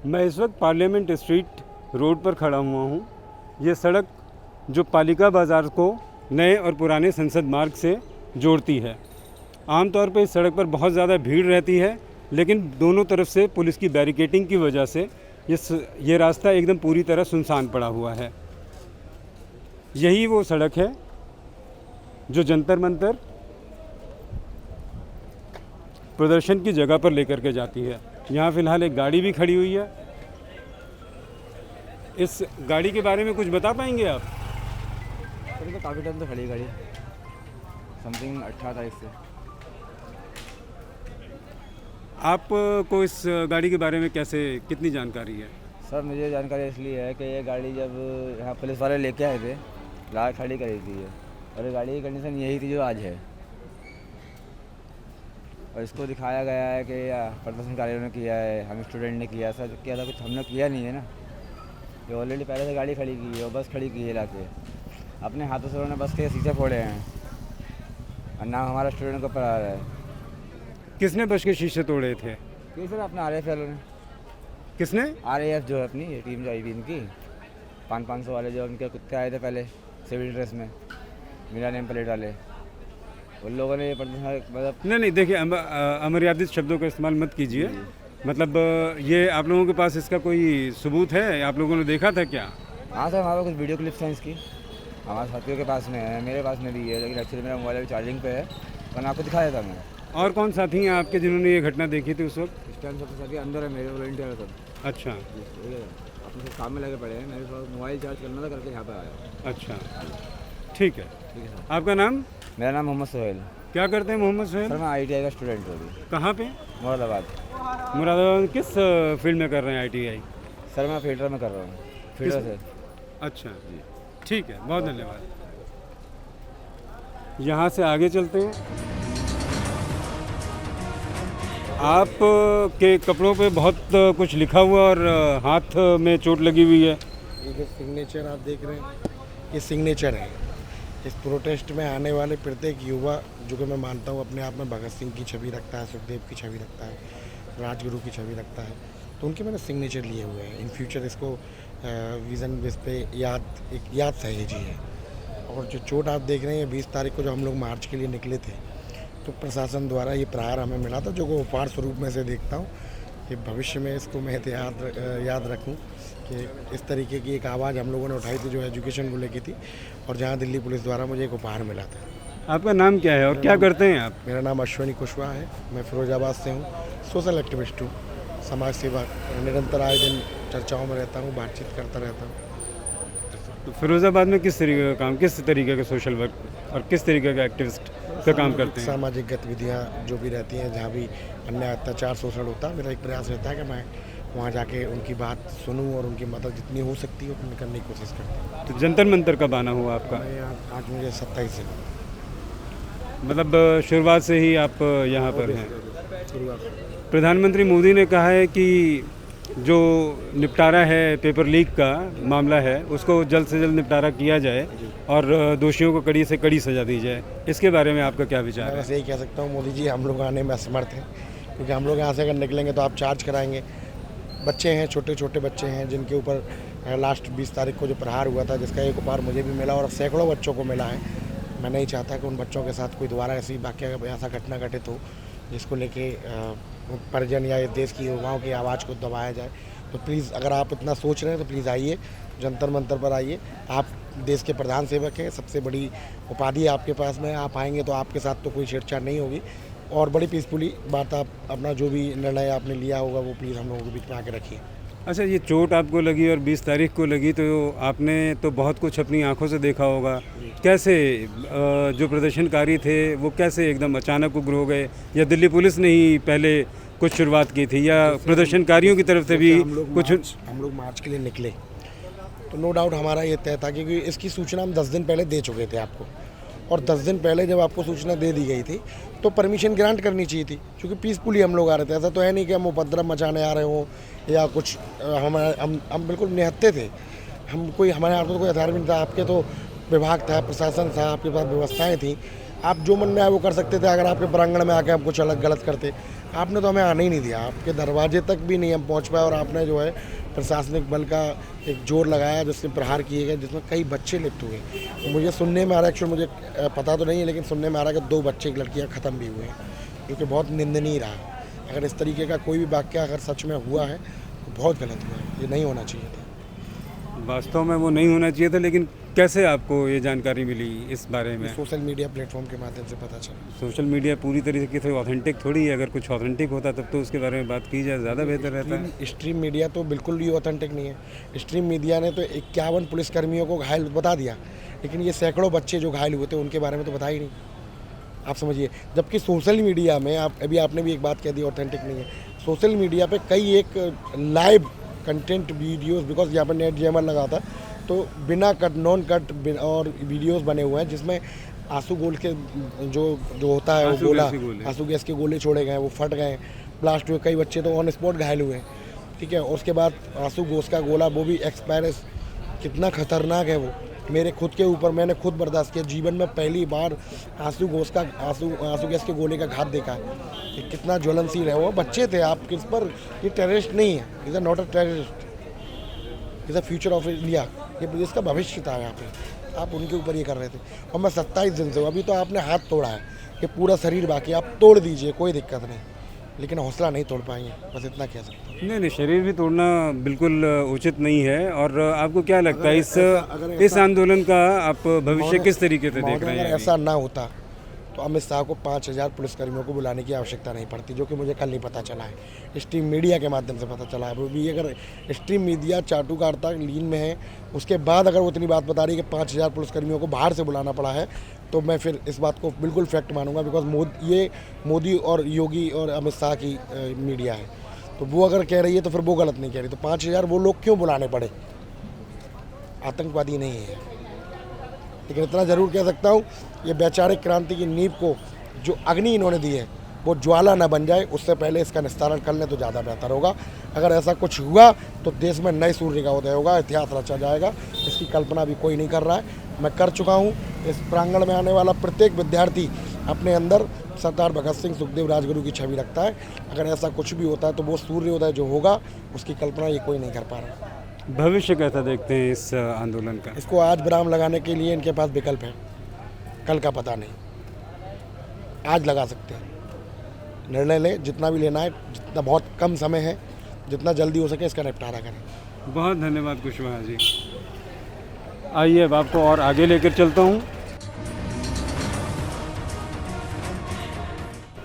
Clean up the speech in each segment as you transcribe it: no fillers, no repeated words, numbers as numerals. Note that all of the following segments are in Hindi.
मैं इस वक्त पार्लियामेंट स्ट्रीट रोड पर खड़ा हुआ हूँ। ये सड़क जो पालिका बाज़ार को नए और पुराने संसद मार्ग से जोड़ती है। आमतौर पर इस सड़क पर बहुत ज़्यादा भीड़ रहती है, लेकिन दोनों तरफ से पुलिस की बैरिकेडिंग की वजह से ये रास्ता एकदम पूरी तरह सुनसान पड़ा हुआ है। यही वो सड़क है जो जंतर मंतर प्रदर्शन की जगह पर लेकर के जाती है। यहाँ फ़िलहाल एक गाड़ी भी खड़ी हुई है। इस गाड़ी के बारे में कुछ बता पाएंगे आप? सर तो काफ़ी टाइम तो खड़ी है गाड़ी, समथिंग 18 तारीख से। आपको इस गाड़ी के बारे में कितनी जानकारी है? सर मुझे जानकारी इसलिए है कि ये गाड़ी जब यहाँ पुलिस वाले लेके आए थे, ला खड़ी करी थी ये, और ये गाड़ी की कंडीशन यही थी जो आज है। और इसको दिखाया गया है कि प्रदर्शनकारियों ने किया है, हम स्टूडेंट ने किया, ऐसा किया था, कुछ हमने किया नहीं है ना। ये ऑलरेडी पहले से गाड़ी खड़ी की है और बस खड़ी की है लाके, अपने हाथों से उन्होंने बस के शीशे फोड़े हैं और नाम हमारा स्टूडेंट को पढ़ा रहा है। किसने बस के शीशे तोड़े थे? क्यों सर, अपने RAF वालों ने। किसने? RAF जो है अपनी ये टीम जो आई थी इनकी, 500 वाले जो उनके कुत्ते आए थे पहले सिविल ड्रेस में, मेरा नेम प्लेट वाले, उन लोगों ने ये प्रदर्शन मतलब नहीं देखिए, अमर्यादित शब्दों का इस्तेमाल मत कीजिए। मतलब ये आप लोगों के पास इसका कोई सबूत है? आप लोगों ने देखा था क्या? हाँ सर, हमारे पास कुछ वीडियो क्लिप्स हैं इसकी, हमारे साथियों के पास में है, मेरे पास में भी है, लेकिन एक्चुअली मेरा मोबाइल अभी चार्जिंग पे है, वरना आपको दिखाया था मैं। और कौन साथी हैं आपके जिन्होंने ये घटना देखी थी उस वक्त? इस टाइम सबसे साथी अंदर है, मेरे वॉलंटियर सब। अच्छा अपने सब काम में लगे पड़े हैं, मेरे पास मोबाइल चार्ज करना था, करके यहाँ पर आया। अच्छा, ठीक है सर। आपका नाम? मेरा नाम मोहम्मद सोहेल। क्या करते हैं मोहम्मद सर सोहेल? मैं ITI का स्टूडेंट हूँ अभी। कहाँ पे? मुरादाबाद। मुरादाबाद में किस फील्ड में कर रहे हैं ITI? सर मैं फील्डर में कर रहा हूँ, फील्डर से। अच्छा ठीक है, बहुत धन्यवाद। यहाँ से आगे चलते हैं। आप के कपड़ों पे बहुत कुछ लिखा हुआ और हाथ में चोट लगी हुई है। ये जो सिग्नेचर आप देख रहे हैं, ये सिग्नेचर है। इस प्रोटेस्ट में आने वाले प्रत्येक युवा, जो कि मैं मानता हूँ अपने आप में भगत सिंह की छवि रखता है, सुखदेव की छवि रखता है, राजगुरु की छवि रखता है, तो उनके मैंने सिग्नेचर लिए हुए हैं। इन फ्यूचर इसको विज़न बेस पे एक याद सहेजी है। और जो चोट आप देख रहे हैं, 20 तारीख को जो हम लोग मार्च के लिए निकले थे, तो प्रशासन द्वारा ये प्रहार हमें मिला था, जो को उपहार स्वरूप में से देखता हूँ कि भविष्य में इसको मैं याद रखूँ कि इस तरीके की एक आवाज़ हम लोगों ने उठाई थी जो एजुकेशन को लेकर थी, और जहाँ दिल्ली पुलिस द्वारा मुझे एक उपहार मिला था। आपका नाम क्या है और क्या करते हैं आप? मेरा नाम अश्विनी कुशवाहा है, मैं फिरोजाबाद से हूँ, सोशल एक्टिविस्ट हूँ, समाज सेवा, निरंतर आए दिन चर्चाओं में रहता हूँ, बातचीत करता रहता हूँ। तो फिरोज़ाबाद में किस तरीके का काम, किस तरीके का सोशल वर्क और किस तरीके का एक्टिविस्ट का काम करते हैं? सामाजिक गतिविधियाँ जो भी रहती हैं, जहाँ भी अन्याय अत्याचार शोषण होता है, मेरा एक प्रयास रहता है कि मैं वहाँ जाके उनकी बात सुनूं और उनकी मदद जितनी हो सकती है उतनी करने की कोशिश करता हूँ। तो जंतर मंतर कब आना हुआ आपका? मैं यहाँ आज मुझे 27 से, मतलब शुरुआत से ही आप यहाँ पर हैं? प्रधानमंत्री मोदी ने कहा है कि जो निपटारा है पेपर लीक का मामला है, उसको जल्द से जल्द निपटारा किया जाए और दोषियों को कड़ी से कड़ी सज़ा दी जाए। इसके बारे में आपका क्या विचार मैं है? वैसे यही कह सकता हूँ, मोदी जी हम लोग आने में असमर्थ हैं, क्योंकि हम लोग यहाँ से अगर निकलेंगे तो आप चार्ज कराएंगे। बच्चे हैं, छोटे छोटे बच्चे हैं, जिनके ऊपर लास्ट 20 तारीख को जो प्रहार हुआ था, जिसका एक उपहार मुझे भी मिला और सैकड़ों बच्चों को मिला है। मैं नहीं चाहता कि उन बच्चों के साथ कोई दोबारा ऐसी ऐसा घटना घटित हो जिसको लेके परिजन या देश की युवाओं की आवाज़ को दबाया जाए। तो प्लीज़, अगर आप इतना सोच रहे हैं तो प्लीज़ आइए, जंतर मंतर पर आइए। आप देश के प्रधान सेवक हैं, सबसे बड़ी उपाधि आपके पास में, आप आएंगे तो आपके साथ तो कोई छेड़छाड़ नहीं होगी, और बड़ी पीसफुली बात आप अपना जो भी निर्णय आपने लिया होगा वो प्लीज़ हम लोगों के बीच में आके रखिए। अच्छा, ये चोट आपको लगी और 20 तारीख को लगी, तो आपने तो बहुत कुछ अपनी आंखों से देखा होगा। कैसे जो प्रदर्शनकारी थे वो कैसे एकदम अचानक उग्र हो गए, या दिल्ली पुलिस ने ही पहले कुछ शुरुआत की थी, या प्रदर्शनकारियों की तरफ से भी कुछ? हम लोग मार्च के लिए निकले तो नो डाउट हमारा ये तय था, क्योंकि इसकी सूचना हम 10 दिन पहले दे चुके थे आपको, और 10 दिन पहले जब आपको सूचना दे दी गई थी तो परमिशन ग्रांट करनी चाहिए थी, क्योंकि पीसफुली हम लोग आ रहे थे। ऐसा तो है नहीं कि हम उपद्रव मचाने आ रहे हों या कुछ। हम बिल्कुल निहत्थे थे, हमारे हाथों में कोई हथियार भी नहीं था। आपके तो विभाग था, प्रशासन था, आपके पास व्यवस्थाएं थी, आप जो मन में आए वो कर सकते थे। अगर आपके प्रांगण में आके हम कुछ अलग गलत करते, आपने तो हमें आने ही नहीं दिया, आपके दरवाजे तक भी नहीं हम पहुंच पाए। और आपने जो है प्रशासनिक बल का एक जोर लगाया जिसमें प्रहार किए गए, जिसमें कई बच्चे लिप्त हुए। मुझे सुनने में आ रहा है, एक्चुअली मुझे पता तो नहीं है, लेकिन सुनने में आ रहा है कि 2 बच्चे की लड़कियाँ ख़त्म भी हुए हैं, क्योंकि बहुत निंदनीय रहा। अगर इस तरीके का कोई भी वाक्य अगर सच में हुआ है तो बहुत गलत हुआ है, ये नहीं होना चाहिए था। वास्तव में वो नहीं होना चाहिए था, लेकिन कैसे आपको ये जानकारी मिली इस बारे में? सोशल मीडिया प्लेटफॉर्म के माध्यम से पता चला। सोशल मीडिया पूरी तरीके से ऑथेंटिक थोड़ी है, अगर कुछ ऑथेंटिक होता तब तो उसके बारे में बात की जाए, ज़्यादा बेहतर रहता है। स्ट्रीम मीडिया तो बिल्कुल भी ऑथेंटिक नहीं है। स्ट्रीम मीडिया ने तो 51 पुलिसकर्मियों को घायल बता दिया, लेकिन ये सैकड़ों बच्चे जो घायल हुए थे उनके बारे में तो बताया ही नहीं। आप समझिए, जबकि सोशल मीडिया में आपने भी एक बात कह दी ऑथेंटिक नहीं है। सोशल मीडिया पे कई एक लाइव कंटेंट वीडियोस, बिकॉज यहाँ पर नेट जैमर लगा था, तो बिना कट नॉन कट और वीडियोस बने हुए हैं जिसमें आंसू गोल के जो होता है वो गोला, आंसू गैस के गोले छोड़े गए, वो फट गए, ब्लास्ट हुए, कई बच्चे तो ऑन स्पॉट घायल हुए। ठीक है, और उसके बाद आंसू गैस का गोला वो भी एक्सपायर्स, कितना खतरनाक है वो। मेरे खुद के ऊपर मैंने खुद बर्दाश्त किया, जीवन में पहली बार आंसू गैस के गोले का घात देखा है कि कितना ज्वलनशील है वो। बच्चे थे, आप किस पर, ये टेररिस्ट नहीं है, is not a terrorist, is a future of India, ये देश का भविष्य था। यहाँ पे आप उनके ऊपर ये कर रहे थे। और मैं 27 दिन से हूँ, अभी तो आपने हाथ तोड़ा है, ये पूरा शरीर बाकी, आप तोड़ दीजिए, कोई दिक्कत नहीं, लेकिन हौसला नहीं तोड़ पाएंगे, बस इतना कह सकता हूँ। नहीं, शरीर भी तोड़ना बिल्कुल उचित नहीं है। और आपको क्या लगता है इस आंदोलन का आप भविष्य किस तरीके से देख रहे हैं? अगर ऐसा ना होता तो अमित शाह को 5000 पुलिसकर्मियों को बुलाने की आवश्यकता नहीं पड़ती, जो कि मुझे कल नहीं पता चला है, स्ट्रीम मीडिया के माध्यम से पता चला है। वो भी अगर स्ट्रीम मीडिया चाटुकारिता लीन में है, उसके बाद अगर वो इतनी बात बता रही है कि 5000 पुलिसकर्मियों को बाहर से बुलाना पड़ा है, तो मैं फिर इस बात को बिल्कुल फैक्ट मानूंगा, बिकॉज ये मोदी और योगी और अमित शाह की मीडिया है। तो वो अगर कह रही है तो फिर वो गलत नहीं कह रही। तो 5000 वो लोग क्यों बुलाने पड़े? आतंकवादी नहीं है। लेकिन इतना ज़रूर कह सकता हूँ, ये वैचारिक क्रांति की नींव को जो अग्नि इन्होंने दी है वो ज्वाला न बन जाए, उससे पहले इसका निस्तारण कर लें तो ज़्यादा बेहतर होगा। अगर ऐसा कुछ हुआ तो देश में नए सूर्य का उदय होगा, इतिहास रचा जाएगा। इसकी कल्पना भी कोई नहीं कर रहा है, मैं कर चुका हूँ। इस प्रांगण में आने वाला प्रत्येक विद्यार्थी अपने अंदर सरदार भगत सिंह, सुखदेव, राजगुरु की छवि रखता है। अगर ऐसा कुछ भी होता है तो वो सूर्योदय जो होगा उसकी कल्पना ये कोई नहीं कर पा रहा। भविष्य कैसा देखते हैं इस आंदोलन का? इसको आज विराम लगाने के लिए इनके पास विकल्प है, कल का पता नहीं, आज लगा सकते हैं। निर्णय लें, जितना भी लेना है, जितना बहुत कम समय है, जितना जल्दी हो सके इसका निपटारा करें। बहुत धन्यवाद कुशवाहा जी। आइए अब आपको और आगे लेकर चलता हूँ।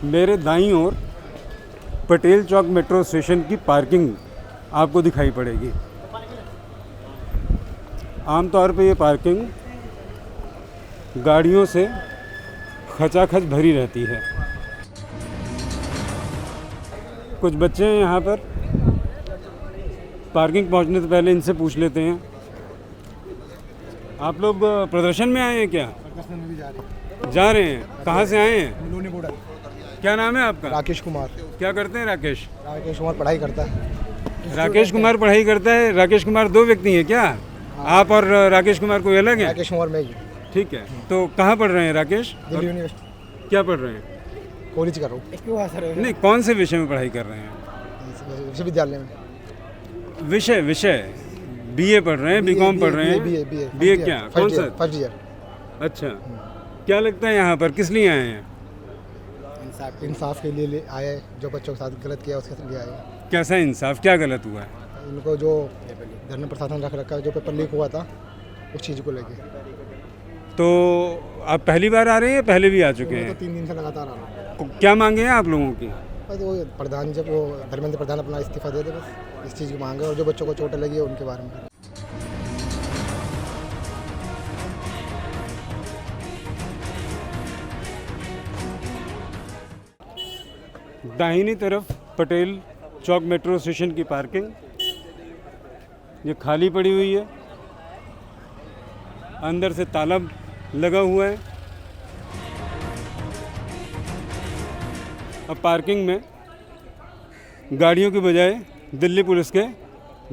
मेरे दाईं ओर पटेल चौक मेट्रो स्टेशन की पार्किंग आपको दिखाई पड़ेगी। आमतौर पे ये पार्किंग गाड़ियों से खचाखच भरी रहती है। कुछ बच्चे हैं यहाँ पर, पार्किंग पहुँचने से पहले इनसे पूछ लेते हैं, आप लोग प्रदर्शन में आए हैं क्या? जा रहे हैं? कहाँ से आए हैं? लोनी बॉर्डर। क्या नाम है आपका? राकेश कुमार। क्या करते हैं राकेश? राकेश कुमार पढ़ाई करता है। राकेश कुमार पढ़ाई करता है। राकेश कुमार 2 व्यक्ति हैं क्या? आप और राकेश कुमार कोई अलग है? राकेश कुमार में ही। ठीक है, तो कहाँ पढ़ रहे हैं राकेश? दिल्ली यूनिवर्सिटी। क्या पढ़ रहे हैं? कॉलेज कर रहा हूँ। नहीं, कौन से विषय में पढ़ाई कर रहे हैं? विश्वविद्यालय में। विषय बीए पढ़ रहे हैं, बीकॉम पढ़ रहे हैं? बीए क्या, कौन सा? First year. अच्छा, क्या लगता है यहाँ पर किस लिए आए हैं? इंसाफ के लिए आए, जो बच्चों के साथ गलत किया उसके लिए आए। कैसा इंसाफ, क्या गलत हुआ है? उनको जो धरना प्रशासन रख रखा है, जो पेपर लीक हुआ था, उस चीज़ को लेके। तो आप पहली बार आ रहे हैं या पहले भी आ चुके हैं? तो 3 दिन से लगातार आ रहा हूँ। क्या मांगे हैं आप लोगों की? बस वो प्रधान, जब वो धर्मेंद्र प्रधान अपना इस्तीफा दे दे, बस इस चीज़ की मांग है। और जो बच्चों को चोटें लगी है उनके बारे में। दाहिनी तरफ पटेल चौक मेट्रो स्टेशन की पार्किंग ये खाली पड़ी हुई है, अंदर से ताला लगा हुआ है। अब पार्किंग में गाड़ियों के बजाय दिल्ली पुलिस के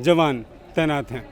जवान तैनात हैं।